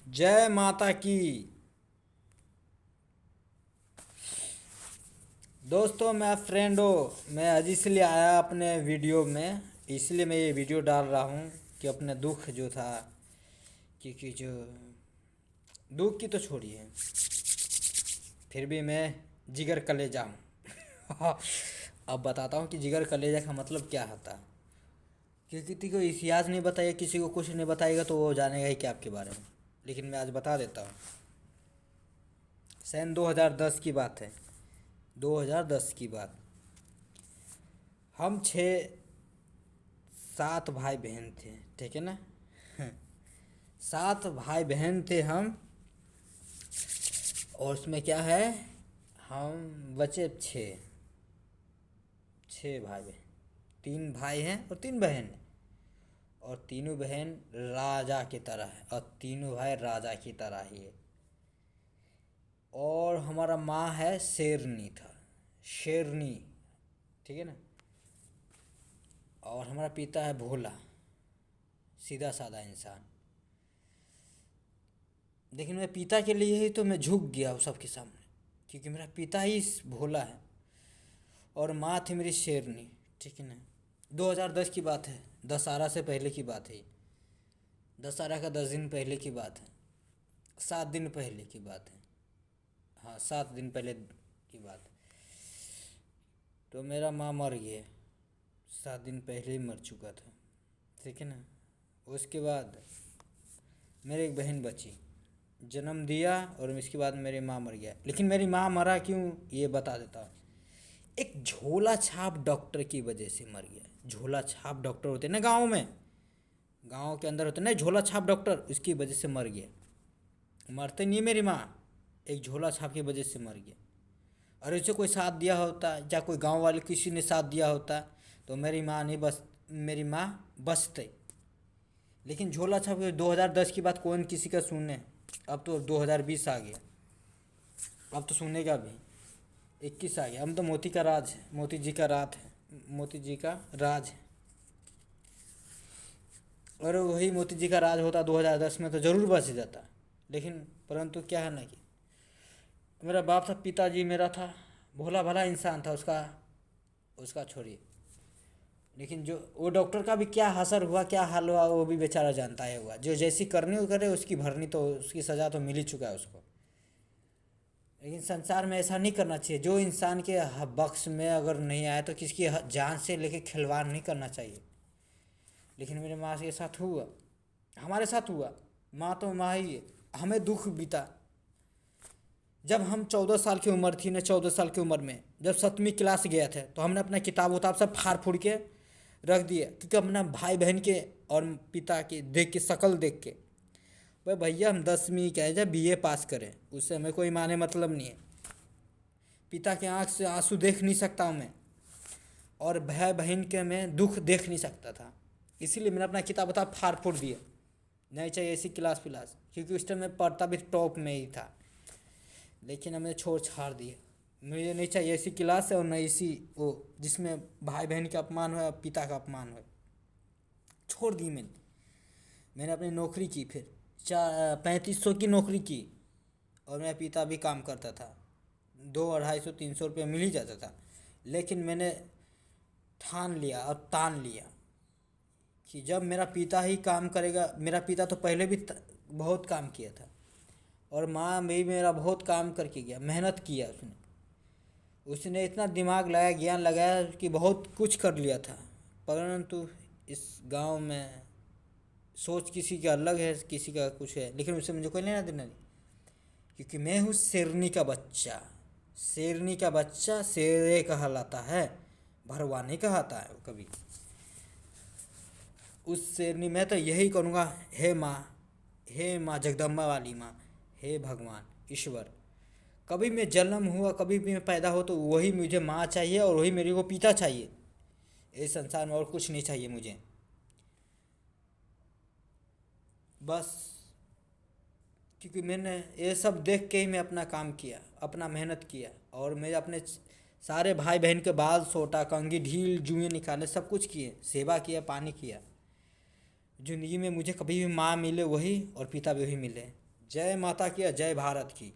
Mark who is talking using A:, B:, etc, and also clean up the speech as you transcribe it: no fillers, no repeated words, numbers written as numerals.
A: जय माता की। दोस्तों मैं फ्रेंड हो, मैं आज इसलिए आया अपने वीडियो में, इसलिए मैं ये वीडियो डाल रहा हूँ कि अपने दुख जो था कि जो दुख की तो छोड़िए, फिर भी मैं जिगर कलेजा हूँ। अब बताता हूँ कि जिगर कलेजा का मतलब क्या होता है। क्योंकि किसी को इतिहास नहीं बताइए, किसी को कुछ नहीं बताएगा तो वो जानेगा ही क्या आपके बारे में। लेकिन मैं आज बता देता हूँ। सन 2010 की बात है, 2010 की बात। हम 6-7 भाई बहन थे, ठीक है ना। 7 भाई बहन थे हम। और उसमें क्या है, हम बचे 6 भाई बहन। 3 भाई हैं और 3 बहन हैं। और तीनों बहन राजा की तरह है और तीनों भाई राजा की तरह ही है। और हमारा माँ है शेरनी था, शेरनी, ठीक है ना। और हमारा पिता है भोला, सीधा साधा इंसान। लेकिन मैं पिता के लिए ही तो मैं झुक गया हूँ सबके सामने, क्योंकि मेरा पिता ही भोला है और माँ थी मेरी शेरनी, ठीक है ना। 2010 की बात है, दशहरा से पहले की बात है। दशहरा का 10 दिन पहले की बात है, 7 दिन पहले की बात है। हाँ, 7 दिन पहले की बात है। तो मेरा माँ मर गया, 7 दिन पहले ही मर चुका था, ठीक है ना। उसके बाद मेरी एक बहन बची, जन्म दिया और इसके बाद मेरी माँ मर गया। लेकिन मेरी माँ मरा क्यों, ये बता देता हूँ। एक झोला छाप डॉक्टर की वजह से मर गया। झोला छाप डॉक्टर होते ना गाँव में, गाँव के अंदर होते ना झोला छाप डॉक्टर, उसकी वजह से मर गया। मरते नहीं मेरी माँ, एक झोला छाप की वजह से मर गया। और उसे कोई साथ दिया होता या कोई गांव वाले किसी ने साथ दिया होता तो मेरी माँ नहीं बस, मेरी माँ बचते। लेकिन झोला छाप 2010 की बात कौन किसी का सुने। अब तो 2020 आ गया, अब तो सुनेगा भी। 21 आ गया, अब तो मोती का राज है, मोती जी का राज है, मोती जी का राज है। और वही मोती जी का राज होता 2010 में तो ज़रूर बच जाता। लेकिन परंतु क्या है ना कि मेरा बाप था, पिताजी मेरा था, भोला भला इंसान था, उसका उसका छोड़िए। लेकिन जो वो डॉक्टर का भी क्या असर हुआ, क्या हाल हुआ, वो भी बेचारा जानता है। हुआ जो जैसी करनी वो करे, उसकी भरनी तो उसकी सज़ा तो मिल ही चुका है उसको। लेकिन संसार में ऐसा नहीं करना चाहिए। जो इंसान के बख्श में अगर नहीं आए तो किसकी जान से लेके खिलवाड़ नहीं करना चाहिए। लेकिन मेरे माँ के साथ हुआ, हमारे साथ हुआ। माँ तो माँ ही है। हमें दुख बीता जब हम 14 साल की उम्र थी ना। 14 साल की उम्र में जब 7वीं क्लास गए थे तो हमने अपना किताब उताब सब फाड़ फूड़ के रख दिया, क्योंकि अपना भाई बहन के और पिता के देख के, शक्ल देख के, भाई भैया हम 10वीं क्या है जब BA पास करें, उससे हमें कोई माने मतलब नहीं है। पिता के आँख से आंसू देख नहीं सकता हूँ मैं, और भाई बहन के मैं दुख देख नहीं सकता था। इसीलिए मैंने अपना किताब उताब फाड़ फूड़ दिया। नहीं चाहिए ऐसी क्लास फिलास, क्योंकि उस टाइम मैं पढ़ता भी टॉप में ही था। लेकिन हमने छोड़ छाड़ दिया। मुझे नहीं चाहिए ऐसी क्लास है और न ऐसी वो जिसमें भाई बहन का अपमान हो, पिता का अपमान हो। छोड़ दी मैंने अपनी नौकरी की, फिर 3500 की नौकरी की। और मेरा पिता भी काम करता था, 200-250-300 रुपये मिल ही जाता था। लेकिन मैंने ठान लिया और तान लिया कि जब मेरा पिता ही काम करेगा। मेरा पिता तो पहले भी बहुत काम किया था, और माँ भी मेरा बहुत काम करके गया, मेहनत किया उसने। उसने इतना दिमाग लगाया, ज्ञान लगाया कि बहुत कुछ कर लिया था। परंतु इस गांव में सोच किसी का अलग है, किसी का कुछ है, लेकिन उससे मुझे कोई लेना देना नहीं। क्योंकि मैं हूँ शेरनी का बच्चा। शेरनी का बच्चा शेरे कहलाता है, भरवा नहीं कहता है वो कभी। उस शेरनी मैं तो यही करूँगा, हे माँ, हे माँ जगदम्बा वाली माँ, हे भगवान ईश्वर, कभी मैं जन्म हुआ, कभी भी मैं पैदा हो तो वही मुझे माँ चाहिए और वही मेरे को पिता चाहिए। इस संसार में और कुछ नहीं चाहिए मुझे, बस। क्योंकि मैंने ये सब देख के ही मैं अपना काम किया, अपना मेहनत किया। और मैं अपने सारे भाई बहन के बाल सोटा, कंघी ढील, जुएँ निकाले, सब कुछ किए, सेवा किया, पानी किया। ज़िंदगी में मुझे कभी भी माँ मिले वही और पिता भी वही मिले। जय माता की और जय भारत की।